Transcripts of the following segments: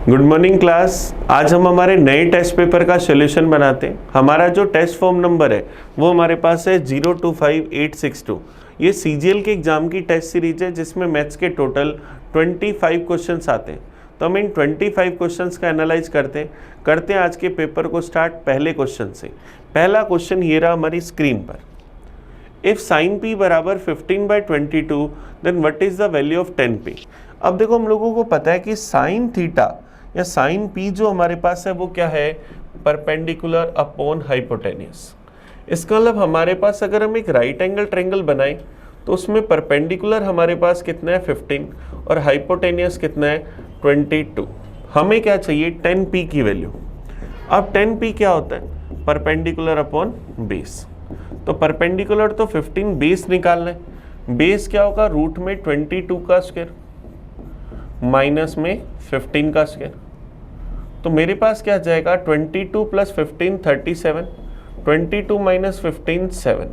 Good morning class. आज हम हमारे नए टेस्ट पेपर का सोल्यूशन बनाते हैं। हमारा जो टेस्ट फॉर्म नंबर है वो हमारे पास है 025862। ये सीजीएल के एग्जाम की टेस्ट सीरीज है जिसमें मैथ्स के टोटल 25 क्वेश्चंस आते हैं। तो हम इन 25 क्वेश्चंस का एनालाइज करते हैं आज के पेपर को स्टार्ट पहले क्वेश्चन से। पहला क्वेश्चन ये रहा हमारी स्क्रीन पर। इफ साइन p बराबर 15/22 then what is the value of 10p। अब देखो हम लोगों को पता है कि साइन थीटा या साइन p जो हमारे पास है वो क्या है, परपेंडिकुलर अपॉन हाइपोटेन्यूस। इसका मतलब हमारे पास अगर हम एक राइट एंगल ट्रायंगल बनाएं तो उसमें परपेंडिकुलर हमारे पास कितना है 15 और हाइपोटेन्यूस कितना है 22। हमें क्या चाहिए 10p की वैल्यू। अब 10p क्या होता है, परपेंडिकुलर अपॉन बेस। तो परपेंडिकुलर तो 15 बेस निकालना है। बेस क्या होगा, रूट में 22 का स्क्वायर माइनस में 15 का स्क्वायर। तो मेरे पास क्या जाएगा 22 प्लस 15 37, 22 माइनस 15 7,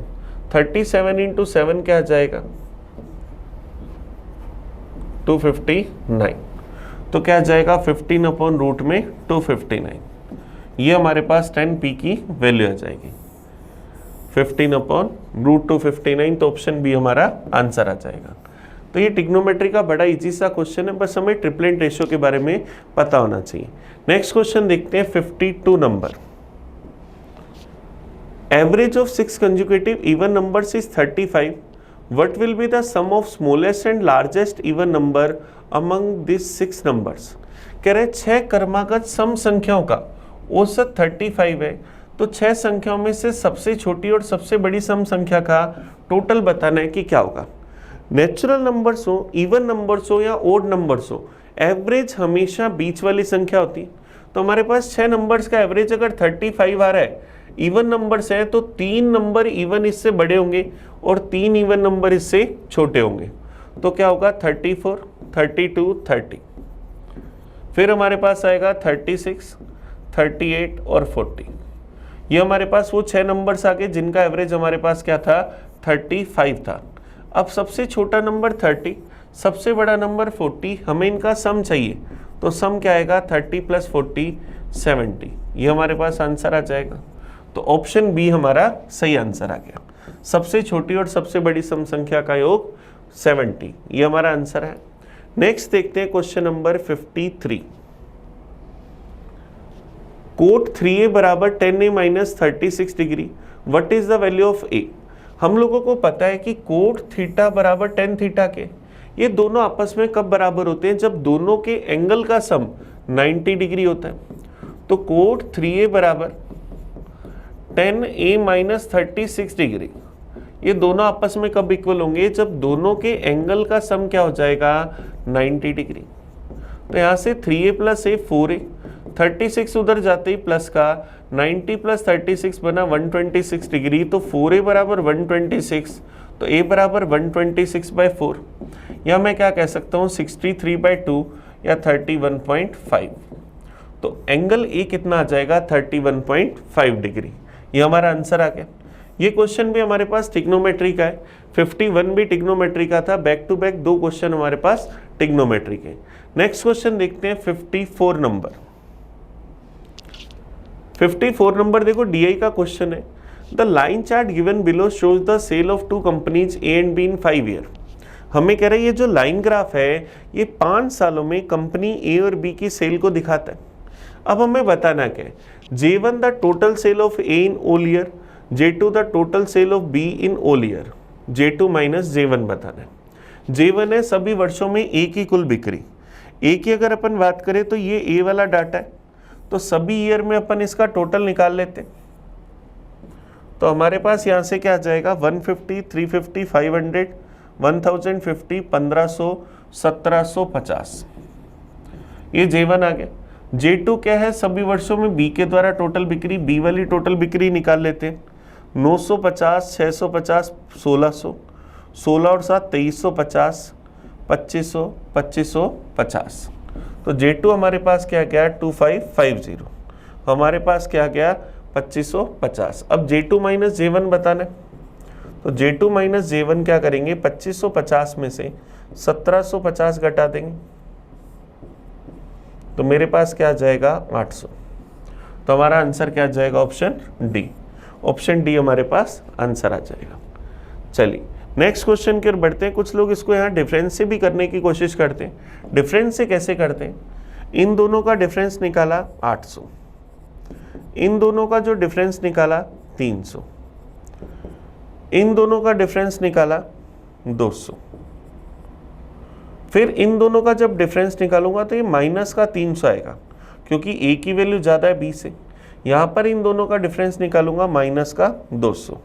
37 इंटू 7 क्या जाएगा 259। तो क्या जाएगा 15 अपॉन रूट में 259। ये हमारे पास 10p की वैल्यू आ जाएगी 15 अपॉन रूट 259। तो ऑप्शन बी हमारा आंसर आ जाएगा। तो ये ट्रिग्नोमेट्री का बड़ा इजी सा क्वेश्चन है, बस हमें ट्रिपलेट रेशियो के बारे में पता होना चाहिए। नेक्स्ट क्वेश्चन देखते हैं 52 number. Average of 6 consecutive even numbers is 35। What will be the sum of smallest and largest even number among this 6 numbers. कह रहे 6 क्रमागत सम संख्याओं का औसत 35 है, तो 6 संख्याओं में से सबसे छोटी और सबसे बड़ी सम संख्या का टोटल बताना है कि क्या होगा। नेचुरल नंबर्स हो, इवन नंबर्स हो या ओड नंबर्स हो, एवरेज हमेशा बीच वाली संख्या होती है। तो हमारे पास 6 नंबर्स का एवरेज अगर 35 आ रहा है, इवन नंबर्स है तो 3 नंबर इवन इससे बड़े होंगे और 3 इवन नंबर इससे छोटे होंगे। तो क्या होगा 34, 32, 30। फिर हमारे पास आएगा 36, 38 और 40। ये हमारे पास वो 6 नंबर्स आ गए जिनका एवरेज हमारे पास क्या था 35 था। अब सबसे छोटा नंबर 30, सबसे बड़ा नंबर 40, हमें इनका सम चाहिए। तो सम क्या आएगा 30 प्लस 40 70। ये हमारे पास आंसर आ जाएगा। तो ऑप्शन बी हमारा सही आंसर आ गया। सबसे छोटी और सबसे बड़ी सम संख्या का योग 70, ये हमारा आंसर है। नेक्स्ट देखते हैं क्वेश्चन नंबर 53। कोट 3a बराबर 10a minus 36 degree, what is the value of a। हम लोगों को पता है कि कोट थीटा बराबर 10 थीटा के, ये दोनों आपस में कब बराबर होते हैं, जब दोनों के एंगल का सम 90 डिग्री होता है। तो कोट 3a बराबर 10a माइनस 36 डिग्री, ये दोनों आपस में कब इक्वल होंगे, जब दोनों के एंगल का सम क्या हो जाएगा 90 डिग्री। तो यहाँ से 3a प्लस a 4a, 36 उधर जाते ही प्लस का 90 प्लस 36 बना 126 डिग्री। तो 4a बराबर 126, तो a बराबर 126/4, या मैं क्या कह सकता हूँ 63/2 या 31.5। तो एंगल a कितना आ जाएगा 31.5 डिग्री। ये हमारा आंसर आ गया। ये क्वेश्चन भी हमारे पास ट्रिग्नोमेट्री का है, 51 भी ट्रिग्नोमेट्री का था। बैक टू बैक 2 क्वेश्चन हमारे पास ट्रिग्नोमेट्री के। नेक्स्ट क्वेश्चन देखते हैं 54 नंबर। 54 नंबर देखो DI का क्वेश्चन है। The line chart given below shows the sale of 2 companies A and B in 5 year. हमें कह रहे हैं ये जो लाइन ग्राफ है ये 5 सालों में कंपनी A और B की सेल को दिखाता है। अब हमें बताना क्या है, J1 the total sale of A in all year, J2 the total sale of B in all year, J2 minus J1 बताना है। J1 है सभी वर्षों में A की कुल बिक्री। A की अगर अपन बात करें तो ये A वाला डाटा है, तो सभी ईयर में अपन इसका टोटल निकाल लेते। तो हमारे पास यहाँ से क्या आ जाएगा 150, 350, 500, 1050, 1500, 1750। ये J1 आ गया। J2 क्या है, सभी वर्षों में B के द्वारा टोटल बिक्री, B वाली टोटल बिक्री निकाल लेते हैं। 950, 650, 1600, 16 और 7 2350, 2500, 2550। तो J2 हमारे पास क्या गया 2550, हमारे पास क्या गया 2550। अब J2 माइनस J1 बताना है। तो J2 माइनस J1 क्या करेंगे 2550 में से 1750 घटा देंगे तो मेरे पास क्या आ जाएगा 800। तो हमारा आंसर क्या आ जाएगा ऑप्शन डी। ऑप्शन डी हमारे पास आंसर आ जाएगा। चलिए नेक्स्ट क्वेश्चन की ओर बढ़ते हैं। कुछ लोग इसको यहाँ डिफरेंस से भी करने की कोशिश करते हैं। डिफरेंस से कैसे करते हैं? इन दोनों का डिफरेंस निकाला 800, इन दोनों का जो डिफरेंस निकाला 300, इन दोनों का डिफरेंस निकाला 200, फिर इन दोनों का जब डिफरेंस निकालूंगा तो ये माइनस का 300 आएगा क्योंकि ए की वैल्यू ज़्यादा है बी से। यहाँ पर इन दोनों का डिफरेंस निकालूंगा माइनस का 200,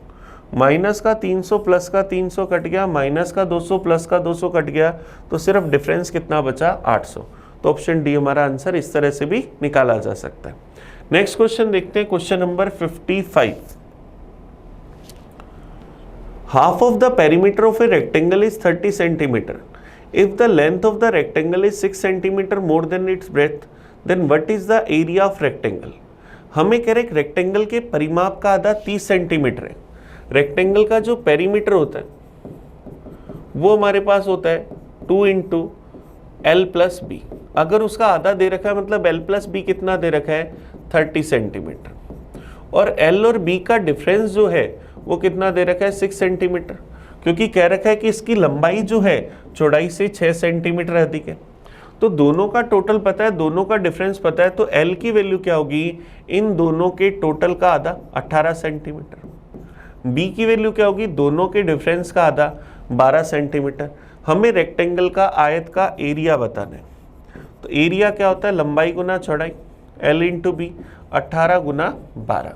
माइनस का 300 प्लस का 300 कट गया, माइनस का 200 प्लस का 200 कट गया, तो सिर्फ डिफरेंस कितना बचा 800। तो ऑप्शन डी हमारा आंसर इस तरह से भी निकाला जा सकता है। नेक्स्ट क्वेश्चन देखते हैं, question number 55। Half of the perimeter of a rectangle is 30 centimetre. If the length of the rectangle is 6 centimetre more than its breadth, then what is the area of rectangle. हमें कह रहे rectangle के परिमाप का आधा 30 centimetre है। Rectangle का जो पेरीमीटर होता है वो हमारे पास होता है 2 इंटू एल प्लस बी। अगर उसका आधा दे रखा है मतलब एल प्लस बी कितना दे रखा है 30 सेंटीमीटर, और एल और बी का डिफरेंस जो है वो कितना दे रखा है 6 सेंटीमीटर, क्योंकि कह रखा है कि इसकी लंबाई जो है चौड़ाई से 6 सेंटीमीटर अधिक है। तो दोनों का टोटल पता है, दोनों का डिफरेंस पता है, तो एल की वैल्यू क्या होगी इन दोनों के टोटल का आधा 18 सेंटीमीटर। बी की वैल्यू क्या होगी दोनों के डिफरेंस का आधा 12 सेंटीमीटर। हमें रेक्टेंगल का आयत का एरिया बताना है। तो एरिया क्या होता है लंबाई गुना चौड़ाई, एल इंटू बी, 18 गुना 12,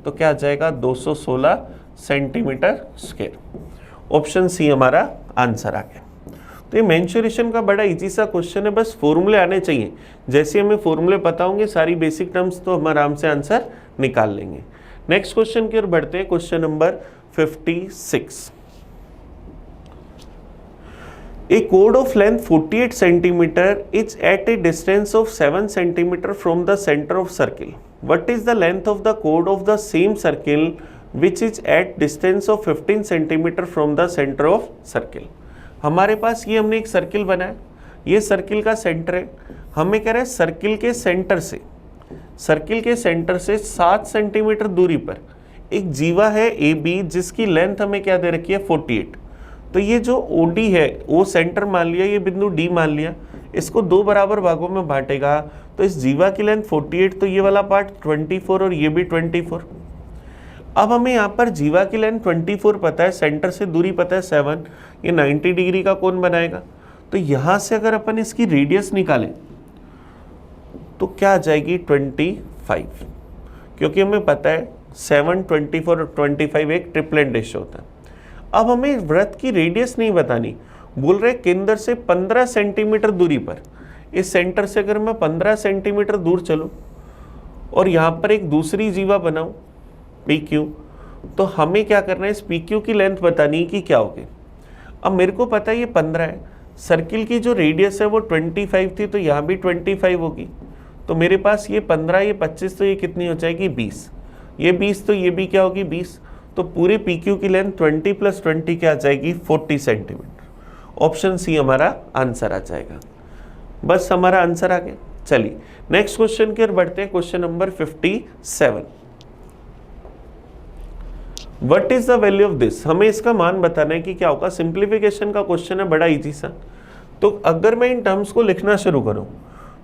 तो क्या आ जाएगा 216 सेंटीमीटर स्क्वायर। ऑप्शन सी हमारा आंसर आ गया। तो ये मेंसुरेशन का बड़ा इजी सा क्वेश्चन है, बस फॉर्मूले आने चाहिए। जैसे हमें फॉर्मूले पता होंगे सारी बेसिक टर्म्स तो हम आराम से आंसर निकाल लेंगे। नेक्स्ट क्वेश्चन की ओर बढ़ते हैं, question number 56। A chord of length 48 centimeter is at a distance of 7 centimeter from the center of circle. What is the length of the chord of the same circle which is at distance of 15 centimeter from the center of circle? हमारे पास ये हमने एक circle बनाया, ये circle का centre है। हमें कह रहे हैं सर्किल के सेंटर से 7 सेंटीमीटर दूरी पर एक जीवा है ए बी जिसकी लेंथ हमें क्या दे रखी है 48। तो ये जो ओ डी है वो सेंटर मान लिया, ये बिंदु डी मान लिया, इसको 2 बराबर भागों में बांटेगा। तो इस जीवा की लेंथ 48, तो ये वाला पार्ट 24 और ये भी 24। अब हमें यहाँ पर जीवा की लेंथ 24 पता है, सेंटर से दूरी पता है 7, ये 90 डिग्री का कोण बनाएगा। तो यहाँ से अगर अपन इसकी रेडियस निकालें तो क्या आ जाएगी 25, क्योंकि हमें पता है 7, 24 और 25 एक ट्रिपलेट रेशियो होता है। अब हमें वृत्त की रेडियस नहीं बतानी, बोल रहे केंद्र से 15 सेंटीमीटर दूरी पर, इस सेंटर से अगर मैं 15 सेंटीमीटर दूर चलूं और यहाँ पर एक दूसरी जीवा बनाऊं पी क्यू, तो हमें क्या करना है इस पी क्यू की लेंथ बतानी कि क्या होगी। अब मेरे को पता है ये 15 है, सर्किल की जो रेडियस है वो 25 थी, तो यहाँ भी 25 होगी। तो मेरे पास ये 15, ये 25, तो ये कितनी हो जाएगी 20, ये 20, तो ये भी क्या होगी 20। तो पूरे पी क्यू की लेंथ 20 प्लस 20 क्या आ जाएगी 40 सेंटीमीटर। ऑप्शन सी हमारा आंसर आ जाएगा। बस हमारा आंसर आ गया। चलिए नेक्स्ट क्वेश्चन की ओर बढ़ते हैं, question number 57। What is the value of this. हमें इसका मान बताना है कि क्या होगा। सिंप्लीफिकेशन का क्वेश्चन है, बड़ा इजी सा। तो अगर मैं इन टर्म्स को लिखना शुरू करूं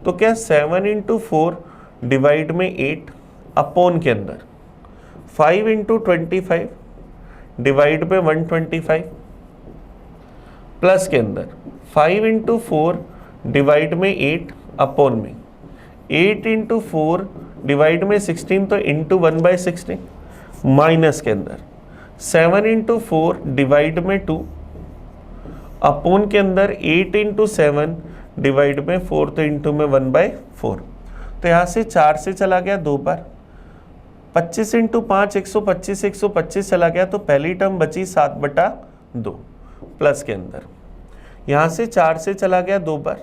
तो क्या 7 इंटू 4 डिवाइड में 8 अपॉन के अंदर 5 इंटू 25 डिवाइड में 125 प्लस के अंदर 5 इंटू 4 डिवाइड में 8 अपॉन में 8 इंटू 4 डिवाइड में 16, तो इंटू 1/16 माइनस के अंदर 7 इंटू 4 डिवाइड में 2 अपॉन के अंदर 8 इंटू 7 डिवाइड में 4, तो इंटू में 1/4। तो यहाँ से 4 से चला गया 2 बार, 25 इंटू 5 125, 125 चला गया, तो पहली टर्म बची 7/2 प्लस के अंदर यहाँ से 4 से चला गया 2 बार,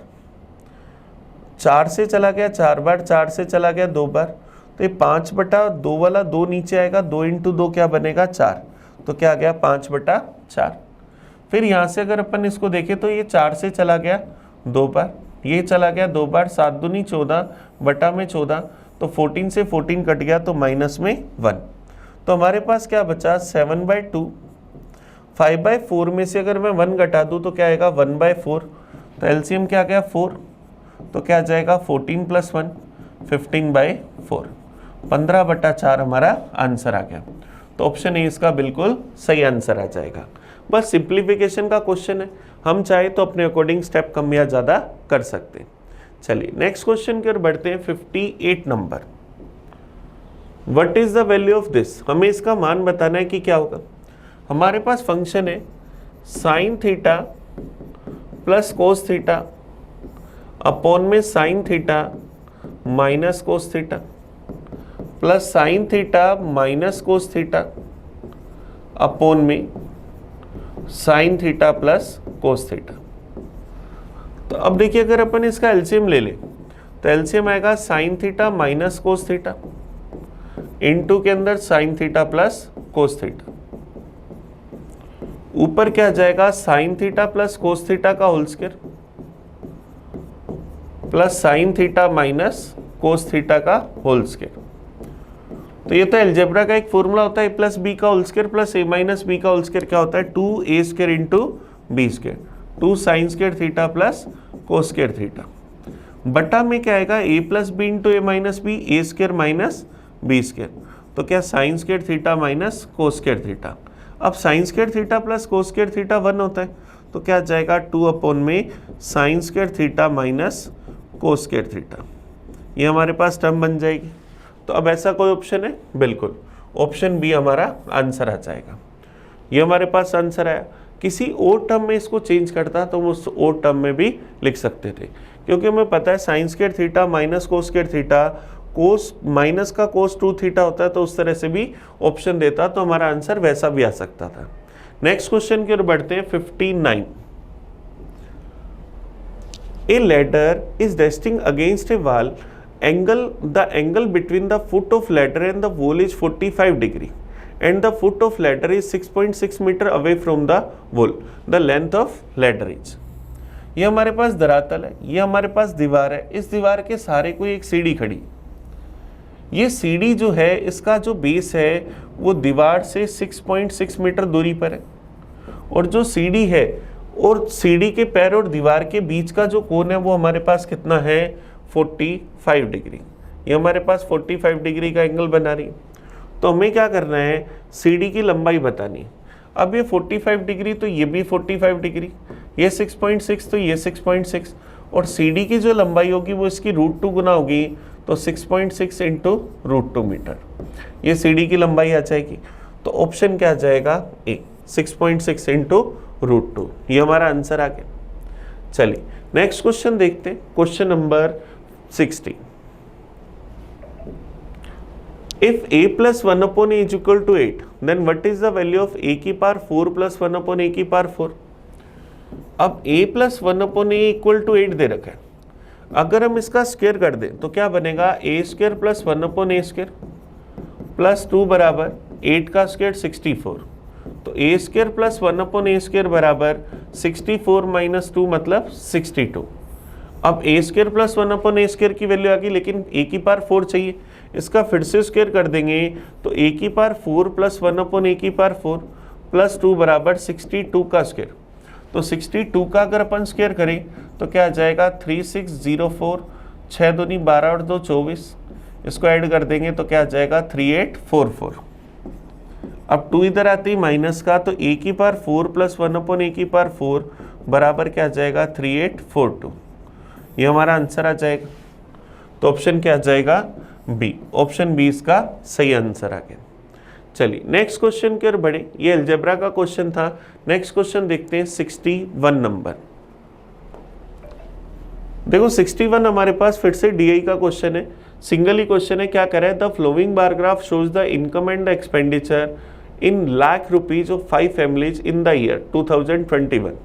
4 से चला गया 4 बार, 4 से चला गया 2 बार, तो ये 5/2 वाला 2 नीचे आएगा, 2 इंटू 2 क्या बनेगा 4, तो क्या आ गया 5/4। फिर यहाँ से अगर अपन इसको देखें तो ये 4 से चला गया 2 बार, ये चला गया 2 बार, 7 दूनी 14 बटा में 14, तो 14 से 14 कट गया तो माइनस में 1। तो हमारे पास क्या बचा 7/2। 5/4 में से अगर मैं 1 घटा दूँ तो क्या आएगा 1/4, तो एलसीएम क्या गया 4, तो क्या जाएगा 14 + 1 15/4, 15/4 हमारा आंसर आ गया। तो ऑप्शन ए इसका बिल्कुल सही आंसर आ जाएगा। बस सिंप्लीफिकेशन का क्वेश्चन है, हम चाहे तो अपने अकॉर्डिंग स्टेप कम या ज़्यादा कर सकते हैं। चलिए नेक्स्ट क्वेश्चन की ओर बढ़ते हैं। 58 number, what is the value of this. हमें इसका मान बताना है कि क्या होगा। हमारे पास फंक्शन है sine theta plus cos theta upon में sine theta minus cos theta plus sine theta minus cos theta upon में sine theta plus cos theta. तो अब देखिए अगर अपन इसका एलसीएम ले लें तो एलसीएम आएगा sine theta minus cos theta into के अंदर sine theta plus cos theta, ऊपर क्या जाएगा sine theta plus cos theta का whole square plus sine theta minus cos theta का होल स्क्वायर। तो ये तो अलजेब्रा का एक फॉर्मूला होता है, a प्लस बी का whole square plus a minus B का होल स्क्वायर क्या होता है 2a² into B square, 2 sine square theta plus cos square theta, बटा में क्या आएगा a plus B into a minus B, a² minus B square, तो क्या sine square theta minus cos square theta. अब sine square theta plus cos square theta 1 होता है, तो क्या जाएगा 2 अपॉन में sign square theta minus cos square theta, ये हमारे पास टर्म बन जाएगी। तो अब ऐसा कोई ऑप्शन है, बिल्कुल ऑप्शन बी हमारा आंसर आ जाएगा। ये हमारे पास आंसर आया। किसी और टर्म में इसको चेंज करता तो वो उस और टर्म में भी लिख सकते थे, क्योंकि हमें पता है sign square theta minus cos square theta, कोस माइनस का कोस 2 थीटा होता है, तो उस तरह से भी ऑप्शन देता तो हमारा आंसर वैसा भी आ सकता था। नेक्स्ट क्वेश्चन की ओर बढ़ते हैं। 59, ए ladder is resting against A wall, the angle between the foot of ladder and the wall is 45 degree and the foot of ladder is 6.6 meter away from the wall, the length of ladder is। ये हमारे पास धरातल है, ये हमारे पास दीवार है, इस दीवार के सहारे कोई एक सीढ़ी खड़ी, ये सीढ़ी जो है इसका जो बेस है वो दीवार से 6.6 मीटर दूरी पर है, और जो सीढ़ी है और सीढ़ी के पैर और दीवार के बीच का जो कोण है वो हमारे पास कितना है 45 डिग्री। ये हमारे पास 45 डिग्री का एंगल बना रही है। तो हमें क्या करना है, सीढ़ी की लंबाई बतानी है। अब ये 45 डिग्री तो ये भी 45 डिग्री, ये 6.6 तो ये 6.6, और सीढ़ी की जो लंबाई होगी वो इसकी √2 गुना होगी, तो 6.6 इंटू √2 मीटर, ये सीढ़ी की लंबाई आ जाएगी। तो ऑप्शन क्या आ जाएगा ए, 6.6 इंटू √2, ये हमारा आंसर आ गया। चलिए नेक्स्ट क्वेश्चन देखते हैं। Question number 60, if a plus 1 upon a is equal to 8, then what is the value of a की पावर 4 plus 1 upon a की पावर 4। अब a plus 1 upon a equal to 8 दे रखा है, अगर हम इसका स्क्वायर कर दें तो क्या बनेगा a² plus 1 upon a² plus 2 बराबर 8 का स्क्वायर 64, तो a² प्लस 1 अपॉन a² बराबर 64 माइनस 2 मतलब 62। अब a² प्लस 1 अपॉन a² की वैल्यू आ गई, लेकिन a की पावर 4 चाहिए, इसका फिर से स्क्वायर कर देंगे तो a की पावर 4 प्लस 1 अपॉन a की पावर 4 प्लस 2 बराबर 62 का स्क्वायर, तो 62 का अगर अपन स्क्वायर करें तो क्या आ जाएगा 3604, 6 दूनी 12 और 2 24, इसको ऐड कर देंगे तो क्या आ जाएगा 3844। अब 2 इधर आते ही माइनस का, तो a की पावर 4 प्लस 1 अपॉन a की पावर 4 बराबर क्या आ जाएगा 3842, ये हमारा आंसर आ जाएगा। तो ऑप्शन क्या आ जाएगा बी, ऑप्शन बी इसका सही आंसर आ गया। चलिए नेक्स्ट क्वेश्चन की ओर बढ़े, ये अलजेब्रा का क्वेश्चन था। नेक्स्ट क्वेश्चन देखते हैं 61 नंबर। देखो 61 हमारे पास फिर से डीआई का क्वेश्चन है, सिंगल ही क्वेश्चन है। क्या करे, the flowing bar graph shows the income and the expenditure in lakh rupees of 5 families in the year 2021।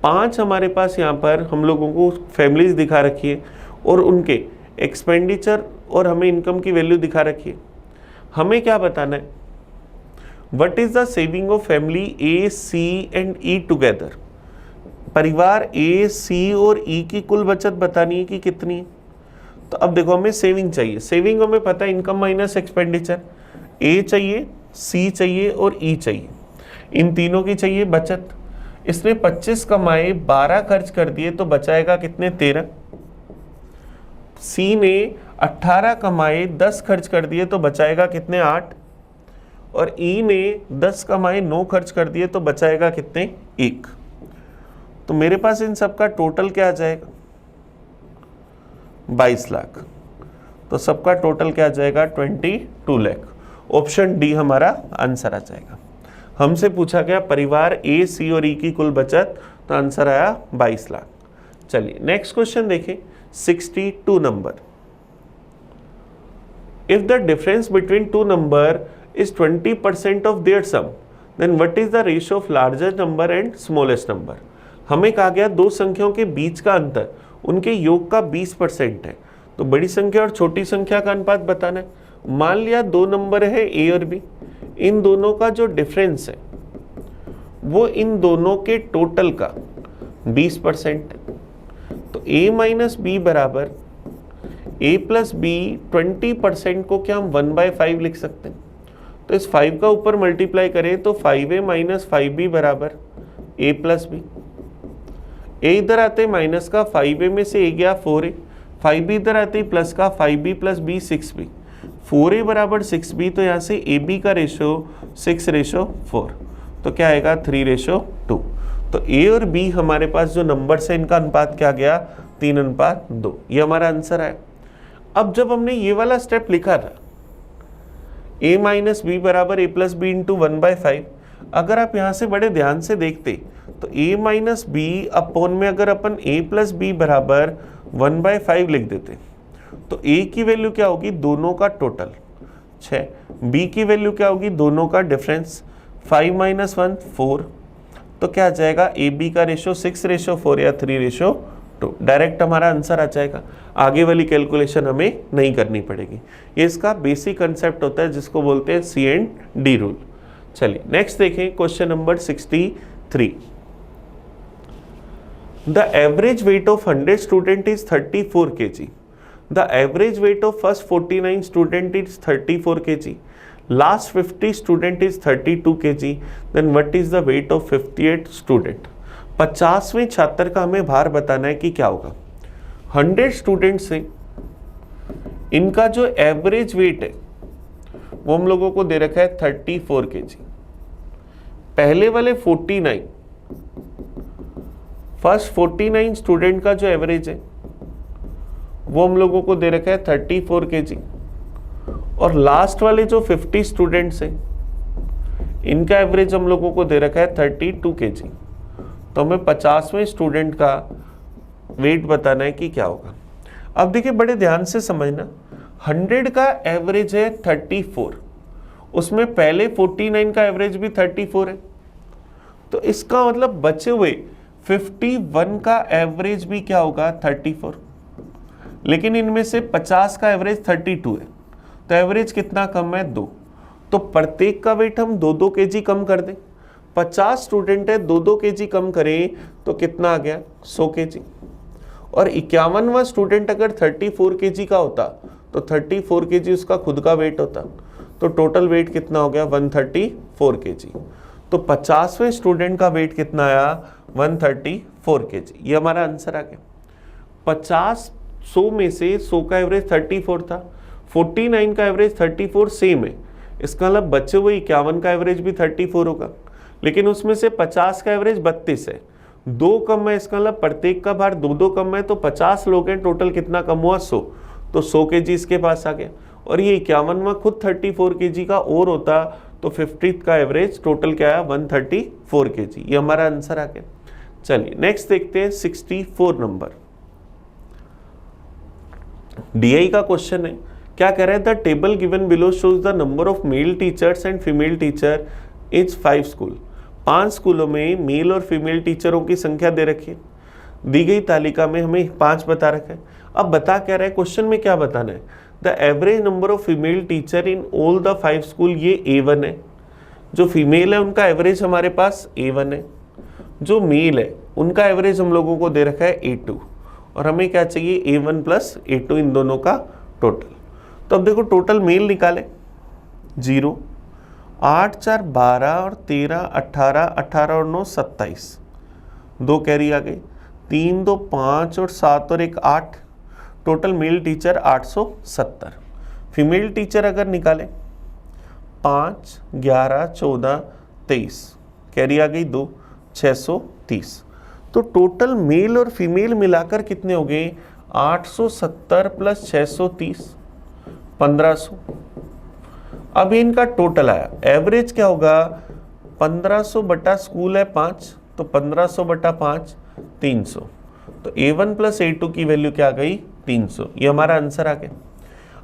5 हमारे पास यहाँ पर हम लोगों को फैमिलीज दिखा रखी है और उनके एक्सपेंडिचर और हमें इनकम की वैल्यू दिखा रखी है। हमें क्या बताना है, what is the saving of family A C and E together. परिवार ए, सी और ई की कुल बचत बतानी है कि कितनी है। तो अब देखो हमें सेविंग चाहिए, सेविंग हमें पता है इनकम माइनस एक्सपेंडिचर, ए चाहिए, सी चाहिए और ई चाहिए, इन तीनों की चाहिए बचत। इसने 25 कमाए 12 खर्च कर दिए तो बचाएगा कितने 13। सी ने 18 कमाए 10 खर्च कर दिए तो बचाएगा कितने 8। और ई ने 10 कमाए 9 खर्च कर दिए तो बचाएगा कितने 1। तो मेरे पास इन सब का टोटल क्या आ जाएगा 22 लाख। तो सबका टोटल क्या आ जाएगा 22 लाख। ऑप्शन डी हमारा आंसर आ जाएगा। हमसे पूछा गया परिवार ए, सी और ई की कुल बचत, तो आंसर आया 22 लाख। चलिए नेक्स्ट क्वेश्चन देखें 62 number. If the difference between two number is 20% of their sum then what is the ratio of largest number and smallest number. हमें कहा गया दो संख्याओं के बीच का अंतर उनके योग का 20% है, तो बड़ी संख्या और छोटी संख्या का अनुपात बताना है। मान लिया दो नंबर है ए और बी, इन दोनों का जो डिफरेंस है वो इन दोनों के टोटल का 20% है। तो a माइनस बी बराबर a प्लस बी 20% को क्या हम 1/5 लिख सकते हैं। तो इस 5 का ऊपर मल्टीप्लाई करें तो 5a माइनस 5b बराबर a प्लस बी। a इधर आते माइनस का 5a में से a गया 4a, 5b इधर आते प्लस का 5b plus b 6b, 4a बराबर 6b। तो यहाँ से ab का रेशो 6:4, तो क्या आएगा 3:2। तो a और b हमारे पास जो नंबर है इनका अनुपात क्या गया 3:2। ये हमारा आंसर है। अब जब हमने ये वाला स्टेप लिखा था a माइनस बी बराबर a प्लस बी इंटू 1/5, अगर आप यहाँ से बड़े ध्यान से देखते तो a माइनस बी अपॉन में अगर अपन a प्लस बी बराबर 1/5 लिख देते तो a की वैल्यू क्या होगी दोनों का टोटल 6, b की वैल्यू क्या होगी दोनों का डिफरेंस 5 माइनस 1 4। तो क्या आ जाएगा ए बी का रेशो 6:4 या 3:2। डायरेक्ट हमारा आंसर आ जाएगा। आगे वाली कैलकुलेशन हमें नहीं करनी पड़ेगी। ये इसका बेसिक कंसेप्ट होता है जिसको बोलते हैं सी एंड डी रूल। चलिए नेक्स्ट देखें question number 63। The average weight of 100 student is 34 kg. The average weight of first 49 student is 34 kg. Last 50 student is 32 kg. Then what is the weight of 58 student? 50वें छात्र का हमें भार बताना है कि क्या होगा। 100 स्टूडेंट से इनका जो एवरेज वेट है वो हम लोगों को दे रखा है 34 kg। पहले वाले 49 फर्स्ट 49 स्टूडेंट का जो एवरेज है वो हम लोगों को दे रखा है 34 kg। और लास्ट वाले जो 50 स्टूडेंट्स हैं इनका एवरेज हम लोगों को दे रखा है 32 kg। तो हमें 50वें स्टूडेंट का वेट बताना है कि क्या होगा। अब देखिए बड़े ध्यान से समझना, 100 का एवरेज है 34, उसमें पहले 49 का एवरेज भी 34 है, तो इसका मतलब बचे हुए 51 का एवरेज भी क्या होगा 34। लेकिन इनमें से 50 का एवरेज 32 है, तो एवरेज कितना कम है 2। तो प्रत्येक का वेट हम 2-2 kg कम कर दें। 50 स्टूडेंट है 2-2 kg कम करें तो कितना आ गया 100 kg। और 51वां स्टूडेंट अगर 34 kg का होता तो 34 kg उसका खुद का वेट होता, तो टोटल वेट कितना हो गया 134 kg। तो 50वें स्टूडेंट का वेट कितना आया 134 kg। ये हमारा आंसर आ गया। 100 में से 100 का एवरेज 34 था, 49 का एवरेज 34 सेम है, इसका मतलब बचे हुए 51 का एवरेज भी 34 होगा, लेकिन उसमें से 50 का एवरेज 32 है, 2 कम है, इसका मतलब प्रत्येक का भार 2-2 कम है, तो 50 लोग हैं, टोटल कितना कम हुआ 100। तो 100 kg इसके पास आ गया। और ये 51वां खुद 34 kg का और होता तो 50 का एवरेज टोटल क्या आया 134 kg। ये हमारा आंसर आ गया। चलिए नेक्स्ट देखते हैं 64 नंबर। DI का क्वेश्चन है, क्या कह रहा है the table given below shows the number of male teachers and female teacher is 5 school. 5 स्कूलों में मेल और फीमेल टीचरों की संख्या दे रखी है। दी गई तालिका में हमें 5 बता रखा है। अब बता क्या रहा है, क्वेश्चन में क्या बताना है, the average number of female teacher in all the 5 school, ये A1 है। जो फीमेल है उनका एवरेज हमारे पास A1 है, जो मेल है उनका एवरेज हम लोगों को दे रखा है A2 और हमें क्या चाहिए A1 प्लस A2 इन दोनों का टोटल। तो अब देखो टोटल मेल निकाले 0, 8 4 12 और 13 18, 18 और 9 27, 2 कैरी आ गई, 3 2 5 और 7 और 1 8, total male teacher 870। Female teacher अगर निकाले 5 11 14 23, कैरी आ गई 2, 630। तो टोटल मेल और फीमेल मिलाकर कितने हो गए 870 प्लस 630 1500। अब इनका टोटल आया, एवरेज क्या होगा 1500 बटा स्कूल है 5, तो 1500 बटा 5 300। तो A1 प्लस A2 की वैल्यू क्या आ गई 300। ये हमारा आंसर आ गया।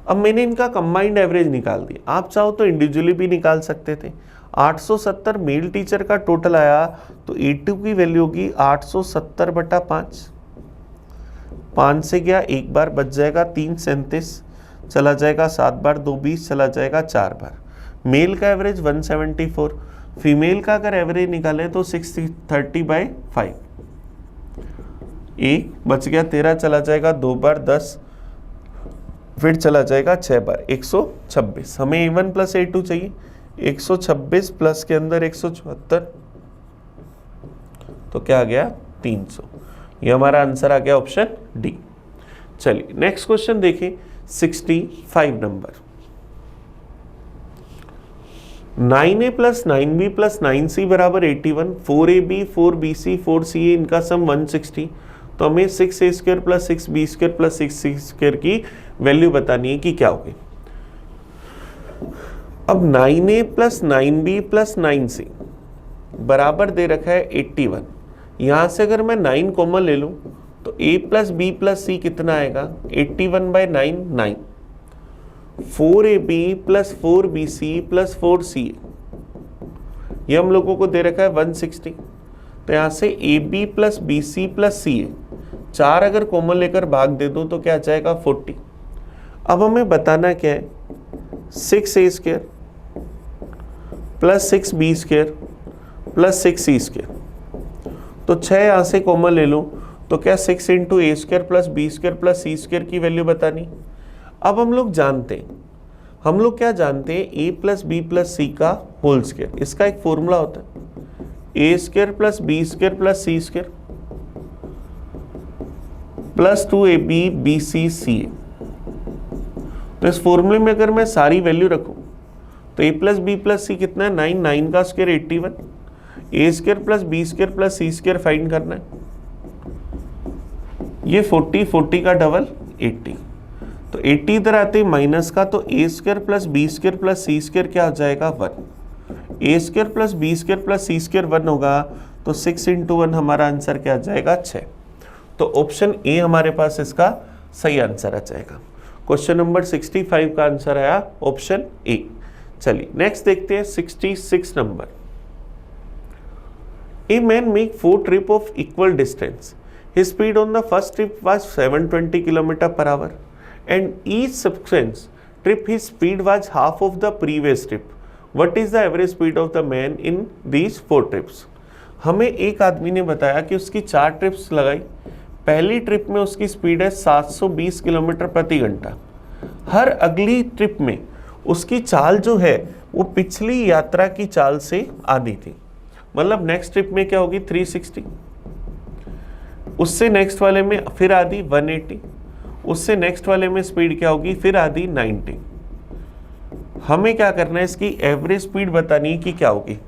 अब मैंने इनका कंबाइंड एवरेज निकाल दिया, आप चाहो तो इंडिविजुअली भी निकाल सकते थे। 870 मेल टीचर का टोटल आया तो A2 की वैल्यू होगी 870 बटा 5, 5 से गया 1 बार बच जाएगा 3 37, चला जाएगा 7 बार 2 20, चला जाएगा 4 बार। मेल का एवरेज 174, फीमेल का अगर एवरेज निकाले तो 630/5, 1 बच गया 13, चला जाएगा 2 बार 10, फिर चला जाएगा 6 बार 126। हमें A1 प्लस A2 चाहिए, 126 प्लस के अंदर 174, तो क्या आ गया 300। ये हमारा आंसर आ गया ऑप्शन डी। चलिए नेक्स्ट क्वेश्चन देखिए 65 number. 9A plus 9B plus 9C बराबर 81, 4AB 4BC 4CA इनका सम 160। तो हमें 6A² plus 6B² plus 6C² की वैल्यू बतानी है कि क्या होगी। अब 9A plus 9B plus 9C बराबर दे रखा है 81। यहाँ से अगर मैं 9 कॉमन ले लूँ तो A plus B plus C कितना आएगा 81/9 9, 4AB plus 4BC plus 4CA ये हम लोगों को दे रखा है 160। तो यहाँ से AB plus BC plus CA 4 अगर कॉमन लेकर भाग दे दो तो क्या जाएगा 40। अब हमें बताना क्या है 6A² plus 6B² plus 6C²। तो 6 यहाँ से कॉमन ले लूँ तो क्या 6 into A² plus B² plus C² की वैल्यू बतानी। अब हम लोग जानते हैं, हम लोग क्या जानते हैं A plus B plus C का होल स्क्वायर, इसका एक फॉर्मूला होता है A² plus B² plus C² plus 2AB BC CA। तो इस फॉर्मूले में अगर मैं सारी वैल्यू रखूं तो A plus B plus C कितना है 9, 9 का square 81, A² plus B² plus C² find करना है। ये 40, 40 का डबल 80, तो 80 इधर आते ही माइनस का, तो A² plus B² plus C² क्या हो जाएगा 1, A² plus B² plus C² 1 होगा, तो 6 इंटू 1 हमारा आंसर क्या आ जाएगा 6। तो ऑप्शन ए हमारे पास इसका सही आंसर आ जाएगा। क्वेश्चन नंबर 65 का आंसर आया ऑप्शन ए। चलिए नेक्स्ट देखते हैं 66 number. A man make 4 trips of equal distance. His speed on the first trip was 720 km/h, and each subsequent trip his speed was half of the previous trip. What is the average speed of the man in these 4 trips? हमें एक आदमी ने बताया कि उसकी 4 trips लगाई, पहली trip में उसकी स्पीड है 720 किलोमीटर प्रति घंटा। हर अगली ट्रिप में उसकी चाल जो है वो पिछली यात्रा की चाल से आधी थी, मतलब नेक्स्ट ट्रिप में क्या होगी 360, उससे नेक्स्ट वाले में फिर आधी 180, उससे नेक्स्ट वाले में स्पीड क्या होगी फिर आधी 90। हमें क्या करना है इसकी एवरेज स्पीड बतानी है कि क्या होगी।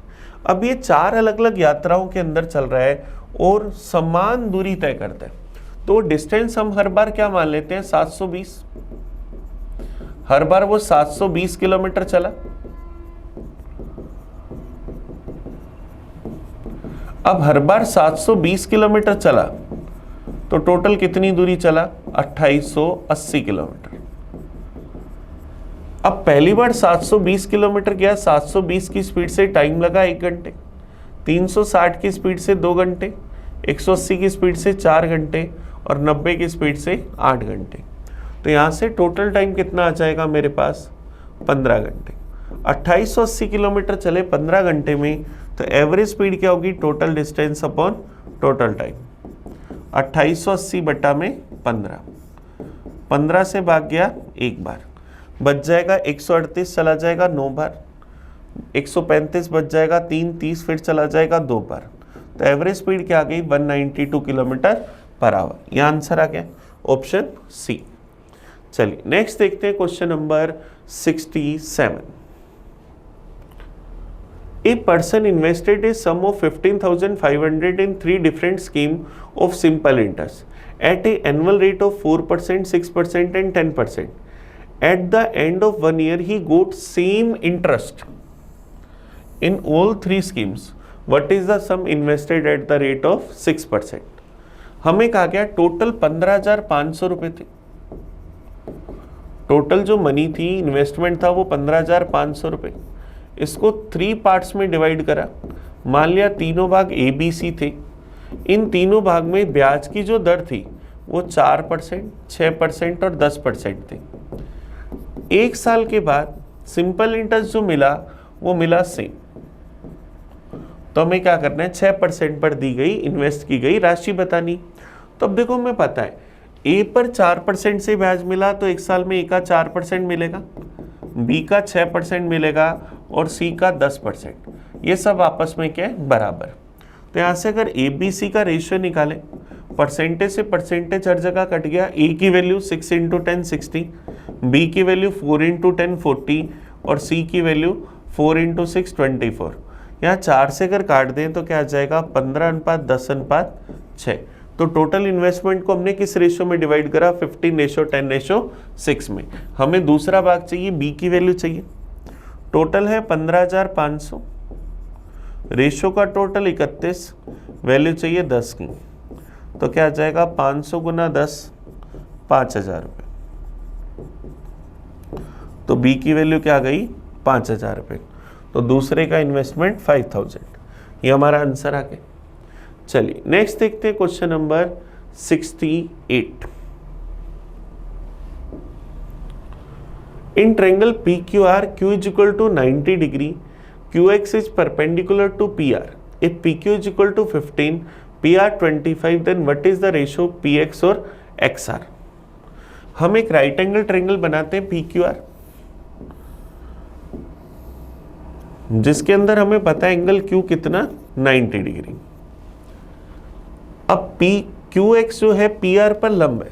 अब ये 4 अलग अलग यात्राओं के अंदर चल रहा है और समान दूरी तय करता है, तो डिस्टेंस हम हर बार क्या मान लेते हैं 720, हर बार वो 720 किलोमीटर चला। अब हर बार 720 किलोमीटर चला तो टोटल कितनी दूरी चला 2880 किलोमीटर। अब पहली बार 720 किलोमीटर गया, 720 की स्पीड से टाइम लगा 1 घंटे, 360 की स्पीड से 2 घंटे, 180 की स्पीड से 4 घंटे और 90 की स्पीड से 8 घंटे। तो यहाँ से टोटल टाइम कितना आ जाएगा मेरे पास 15 घंटे। 2880 किलोमीटर चले 15 घंटे में, तो एवरेज स्पीड क्या होगी total distance upon total time 2880 बटा में 15, 15 से भाग गया एक बार, बच जाएगा 138 चला जाएगा 9 बार, 135 बच जाएगा 3, 30 फिर चला जाएगा 2 बार। तो एवरेज स्पीड क्या आ गई 192 किलोमीटर पर आवर। यह आंसर आ गया ऑप्शन सी। चलिए नेक्स्ट देखते हैं question number 67। A person invested a sum of 15,500 in 3 different schemes of simple interest at an annual rate of 4%, 6% and 10%. At the end of 1 year, he got same interest in all 3 schemes. What is the sum invested at the rate of 6%? हमें कहा गया total 15,500 रुपये थे। Total जो money थी, investment था, वो 15,500 रुपये। इसको 3 पार्ट्स में डिवाइड करा। मान लिया तीनों भाग ABC थे। इन तीनों भाग में ब्याज की जो दर थी वो 4%, 6% और 10% थी। 1 साल के बाद सिंपल इंटरेस्ट जो मिला वो मिला सेम। तो हमें क्या करना है, 6% पर दी गई इन्वेस्ट की गई राशि बतानी। तो अब देखो हमें पता है A पर 4% से ब्याज मिला तो 1 साल में A का 4% मिलेगा, B का 6% मिलेगा और C का 10%। ये सब आपस में क्या है, बराबर। तो यहाँ से अगर ABC का रेशियो निकालें, परसेंटेज से परसेंटेज हर जगह कट गया। A की वैल्यू 6 × 10 60, B की वैल्यू 4 × 10 40 और C की वैल्यू 4 × 6 24। यहाँ 4 से अगर काट दें तो क्या आ जाएगा 15:10:6। तो टोटल इन्वेस्टमेंट को हमने किस रेशियो में डिवाइड करा, 15:10:6 में। हमें दूसरा भाग चाहिए, बी की वैल्यू चाहिए। टोटल है 15,500, रेशियो का टोटल 31, वैल्यू चाहिए 10 की। तो क्या आ जाएगा 500 × 10 5,000 रुपये। तो बी की वैल्यू क्या आ गई 5,000 रुपये। तो दूसरे का इन्वेस्टमेंट 5,000। ये हमारा आंसर आ गया। चलिए नेक्स्ट देखते हैं question number 68। In triangle PQR, Q is equal to 90 degree, QX is perpendicular to PR. If PQ is equal to 15, PR 25, then what is the ratio PX और XR? हम एक right angle triangle बनाते हैं PQR, जिसके अंदर हमें पता है एंगल Q कितना 90 डिग्री। अब QX जो है PR पर लंब है।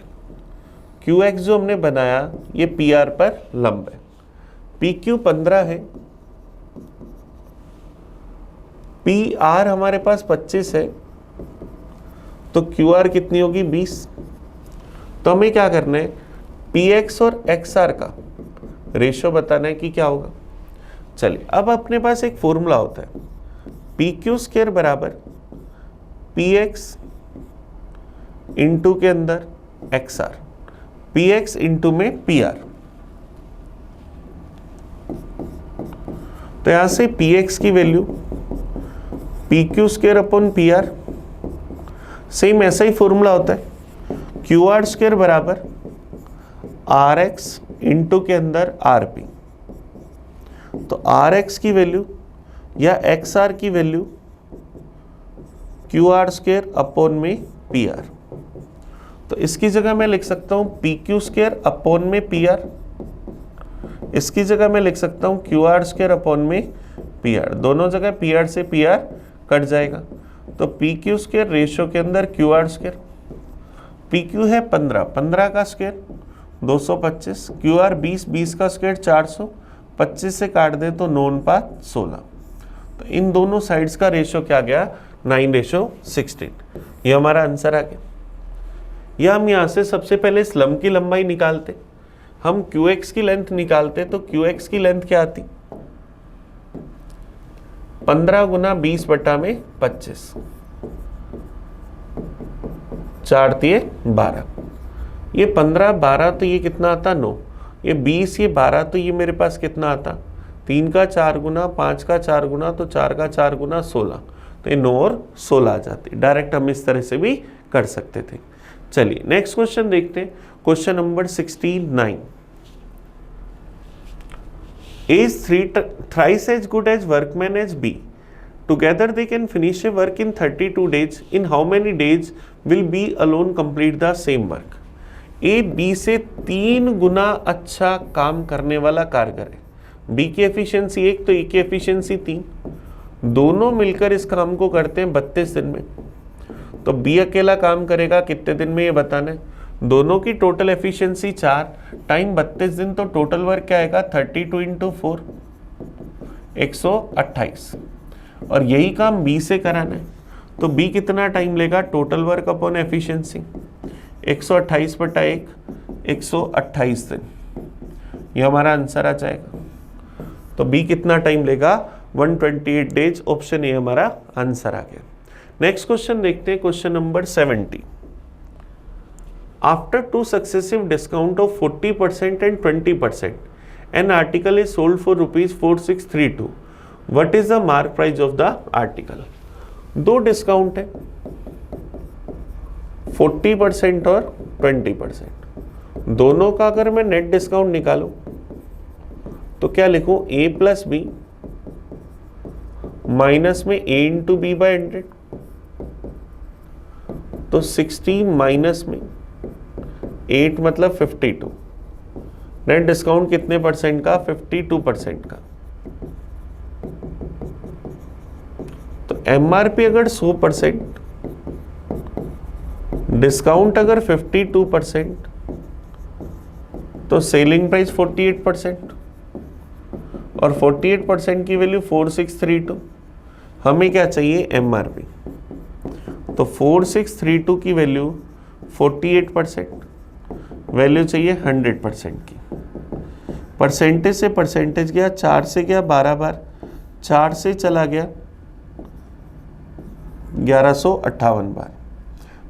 QX जो हमने बनाया ये PR पर लंब है। PQ 15 है, PR हमारे पास 25 है, तो QR कितनी होगी 20। तो हमें क्या करना है, PX और XR का रेशियो बताना है कि क्या होगा। चलिए अब अपने पास एक फॉर्मूला होता है, PQ² बराबर PX इंटू के अंदर XR, PX इंटू में PR। तो यहां से PX की value PQ² upon PR, same ऐसा ही फॉर्मूला होता है, QR² बराबर RX इंटू के अंदर RP। तो RX की वैल्यू या XR की वैल्यू QR² अपॉन में PR। तो इसकी जगह मैं लिख सकता हूं PQ² अपॉन में PR, इसकी जगह मैं लिख सकता हूं QR² अपॉन में PR। दोनों जगह PR से PR कट जाएगा। तो PQ² रेशियो के अंदर QR², PQ है 15, 15 का स्क्वायर 225, QR 20, 20 का स्क्वायर 400, 25 से काट दें तो 9:16। तो इन दोनों साइड्स का रेशियो क्या गया 9:16। ये हमारा आंसर आ गया। या हम यहाँ से सबसे पहले इस लंब की लंबाई निकालते, हम QX की लेंथ निकालते। तो QX की लेंथ क्या आती, 15 × 20 बटा में 25, 4 × 12। ये 15, 12 तो ये कितना आता 9, ये 20, ये 12 तो ये मेरे पास कितना आता 3 का 4 गुना, 5 का 4 गुना, तो 4 का 4 गुना 16। तो ये 9 और 16 आ जाती। डायरेक्ट हम इस तरह से भी कर सकते थे। चलिए नेक्स्ट क्वेश्चन देखते हैं, question number 69। A is thrice as good as workman as B together they can finish a work in 32 days. In how many days will be alone complete the same work? A B से 3 गुना अच्छा काम करने वाला कारगर है। B की efficiency 1 तो ए की एफिशिएंसी 3, दोनों मिलकर इस काम को करते हैं 32 दिन में। तो बी अकेला काम करेगा कितने दिन में ये बताना है। दोनों की टोटल एफिशिएंसी 4, टाइम 32 दिन, तो टोटल वर्क क्या आएगा 32 × 4 128। और यही काम बी से कराना है, तो बी कितना टाइम लेगा, टोटल वर्क अपॉन एफिशिएंसी 128/1 128 दिन, ये हमारा आंसर आ जाएगा। तो बी कितना टाइम लेगा, 128 डेज। ऑप्शन ए हमारा आंसर आ गया। नेक्स्ट क्वेश्चन देखते हैं, question number 70। After 2 successive discount of 40% and 20%, an article is sold for ₹4632। What is the mark price of the article? 2 discount है, 40% और 20%। दोनों का अगर मैं नेट डिस्काउंट निकालूं तो क्या लिखूं, A + B माइनस में A × B/100, तो 60 माइनस में 8 मतलब 52। नेट डिस्काउंट कितने परसेंट का, 52% का। तो MRP अगर 100%, डिस्काउंट अगर 52%, तो सेलिंग प्राइस 48%, और 48% की वैल्यू 4632। हमें क्या चाहिए, MRP। तो 4632 की वैल्यू 48%, वैल्यू चाहिए 100% की। परसेंटेज से परसेंटेज गया, 4 से गया 12 बार, 4 से चला गया 1158 बार,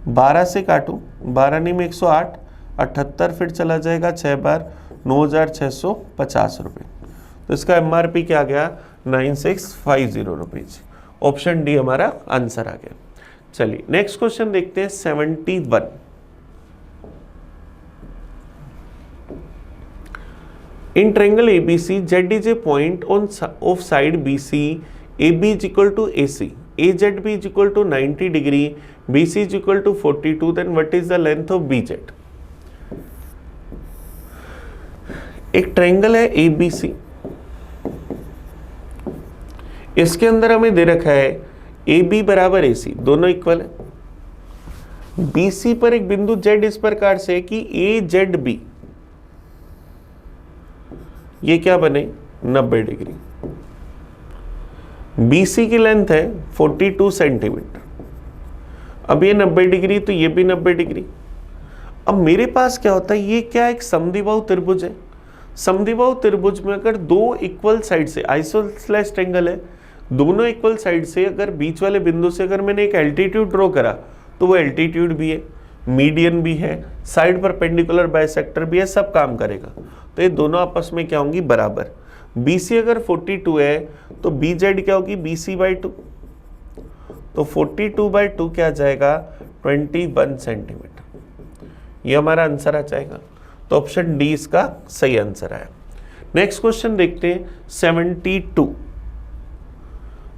12 से काटूं, 12 नहीं में 108, 78 फिर चला जाएगा 6 बार, 9650 रुपये। तो इसका MRP क्या गया, 9650 रुपीज। ऑप्शन डी हमारा आंसर आ गया। चलिए नेक्स्ट क्वेश्चन देखते हैं, 71। In triangle ABC, Z is a point of side BC, AB is equal to AC, AZB is equal to 90 degree, BC is equal to 42, then what is the length of BZ? एक triangle है ABC, इसके अंदर हमें दे रखा है AB बराबर AC, दोनों equal है। BC पर एक बिंदु Z इस प्रकार से कि AZB ये क्या बने 90 डिग्री। BC की लेंथ है 42 सेंटीमीटर। अब ये 90 डिग्री तो ये भी 90 डिग्री। अब मेरे पास क्या होता है, ये क्या एक समद्विबाहु त्रिभुज है। समद्विबाहु त्रिभुज में अगर दो इक्वल साइड से, आइसोसेलेस ट्रायंगल है, दोनों इक्वल साइड से अगर बीच वाले बिंदु से अगर मैंने एक एल्टीट्यूड ड्रॉ करा तो वो एल्टीट्यूड भी है, मीडियन भी है, साइड परपेंडिकुलर बाइसेक्टर भी है, सब काम करेगा। तो ये दोनों आपस में क्या होंगी, बराबर। BC अगर 42 है तो BZ क्या होगी, BC/2। तो 42/2 क्या आ जाएगा, 21 सेंटीमीटर। ये हमारा आंसर आ जाएगा। तो ऑप्शन डी इसका सही आंसर आया। नेक्स्ट क्वेश्चन देखते हैं, 72।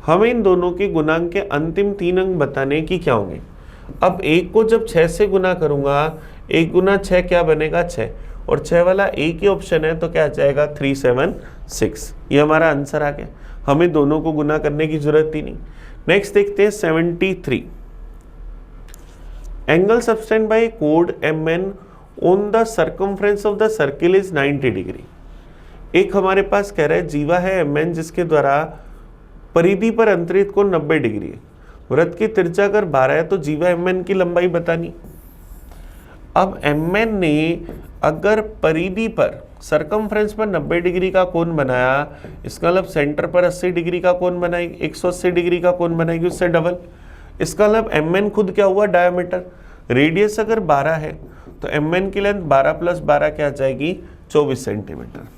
हमें इन दोनों के गुणांक के अंतिम 3 अंक बताने की क्या होंगे। अब एक को जब 6 से गुना करूंगा, 1 × 6 क्या बनेगा 6, और 6 वाला एक ही ऑप्शन है तो क्या आ जाएगा 376। ये हमारा आंसर आ गया। हमें दोनों को गुना करने की जरूरत ही नहीं। नेक्स्ट देखते हैं 73। Angle subtend bye code MN on the circumference of the circle is 90 degree. एक हमारे पास कह रहा है जीवा है MN जिसके द्वारा परिधि पर अंतरित कोण 90 डिग्री है। वृत्त की त्रिज्या अगर 12 है तो जीवा MN की लंबाई बतानी। अब MN ने अगर परिधि पर सर्कमफ्रेंस पर 90 डिग्री का कोण बनाया, इसका मतलब सेंटर पर 80 डिग्री का कोण बनाएगी, 180 डिग्री का कोण बनाएगी, उससे डबल। इसका मतलब MN खुद क्या हुआ, डायमीटर। रेडियस अगर 12 है तो MN की लेंथ 12 + 12 क्या आ जाएगी, 24 सेंटीमीटर।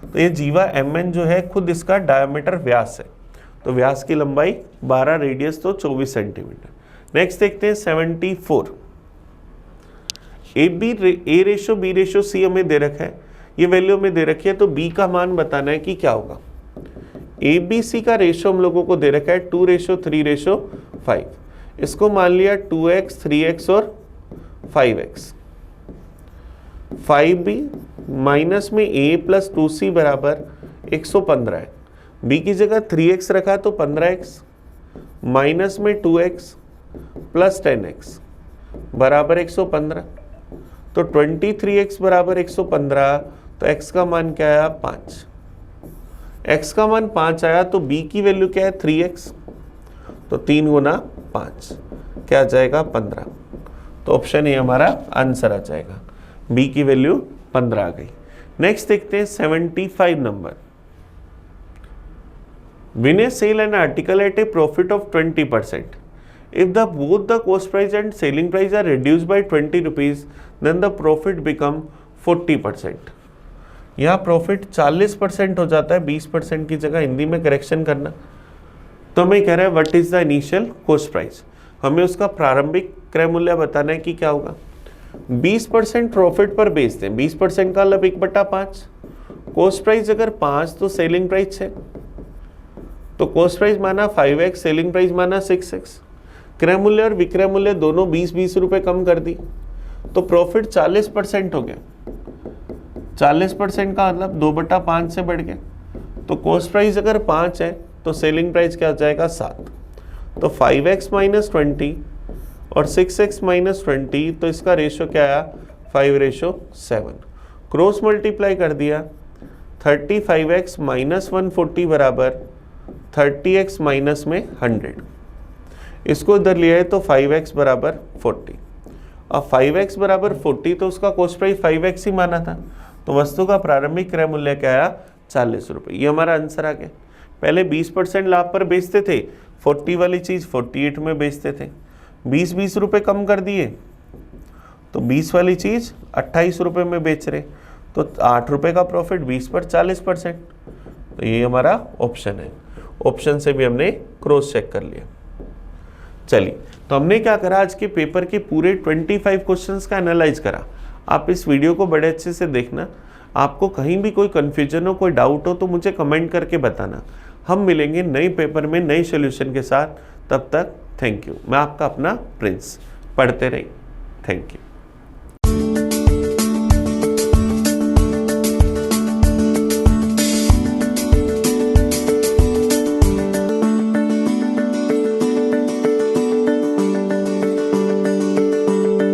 तो ये जीवा MN जो है खुद इसका डायमीटर व्यास है, तो व्यास की लंबाई 12, रेडियस तो 24 सेंटीमीटर। नेक्स्ट देखते हैं 74। A/B/C हमें दे रखा है, ये वैल्यू हमें दे रखी है, तो B का मान बताना है कि क्या होगा। ए बी सी का रेशो हम लोगों को दे रखा है 2:3:5। इसको मान लिया 2x 3x और 5x। 5b माइनस में a प्लस 2c बराबर 115 है। b की जगह 3x रखा तो 15x माइनस में 2x प्लस 10x बराबर 115। तो 23x बराबर 115, तो x का मान क्या आया 5। x का मान 5 आया तो b की वैल्यू क्या है 3x, तो 3 गुना 5 क्या आ जाएगा 15। तो ऑप्शन ए हमारा आंसर आ जाएगा, b की वैल्यू 15 आ गई। नेक्स्ट देखते हैं 75 number. When sell an article at a profit of 20%, if the both the cost price and selling price are reduced by 20 rupees, then the profit become 40%। यहाँ profit 40% हो जाता है, 20% की जगह हिंदी में करेक्शन करना। तो हमें कह रहा है what is the initial cost price, हमें उसका प्रारंभिक क्रय मूल्य बताना है कि क्या होगा। 20% प्रॉफिट पर बेचते हैं, 20% का मतलब 1/5। कॉस्ट प्राइस अगर 5 तो सेलिंग प्राइस 6, तो कॉस्ट प्राइस माना 5x, सेलिंग प्राइस माना 6x। क्रय मूल्य और विक्रय मूल्य दोनों 20-20 रुपए कम कर दी, तो प्रॉफिट 40% हो गया। 40% का मतलब 2/5 से बढ़ गया। तो कॉस्ट प्राइस अगर 5 है तो सेलिंग प्राइस क्या आ जाएगा 7। तो 5x माइनस 20 और 6x माइनस 20, तो इसका रेशो क्या आया 5:7। क्रॉस मल्टीप्लाई कर दिया, 35x माइनस 140 बराबर 30x माइनस में 100। इसको इधर लिया है तो 5x बराबर 40। अब 5x बराबर 40, तो उसका कॉस्ट प्राइस 5x ही माना था, तो वस्तु का प्रारंभिक क्रय मूल्य क्या आया 40 रुपये। ये हमारा आंसर आ गया। पहले 20% लाभ पर बेचते थे, 40 वाली चीज़ 48 में बेचते थे, 20-20 रुपये कम कर दिए, तो 20 वाली चीज़ 28 रुपये में बेच रहे, तो 8 रुपये का प्रॉफिट, 20 पर 40%। तो ये हमारा ऑप्शन है। ऑप्शन से भी हमने क्रॉस चेक कर लिया। चलिए, तो हमने क्या करा, आज के पेपर के पूरे 25 क्वेश्चंस का एनालाइज करा। आप इस वीडियो को बड़े अच्छे से देखना। आपको कहीं भी कोई कन्फ्यूजन हो, कोई डाउट हो, तो मुझे कमेंट करके बताना। हम मिलेंगे नए पेपर में नए सॉल्यूशन के साथ। तब तक थैंक यू। मैं आपका अपना प्रिंस। पढ़ते रहिए। Thank you.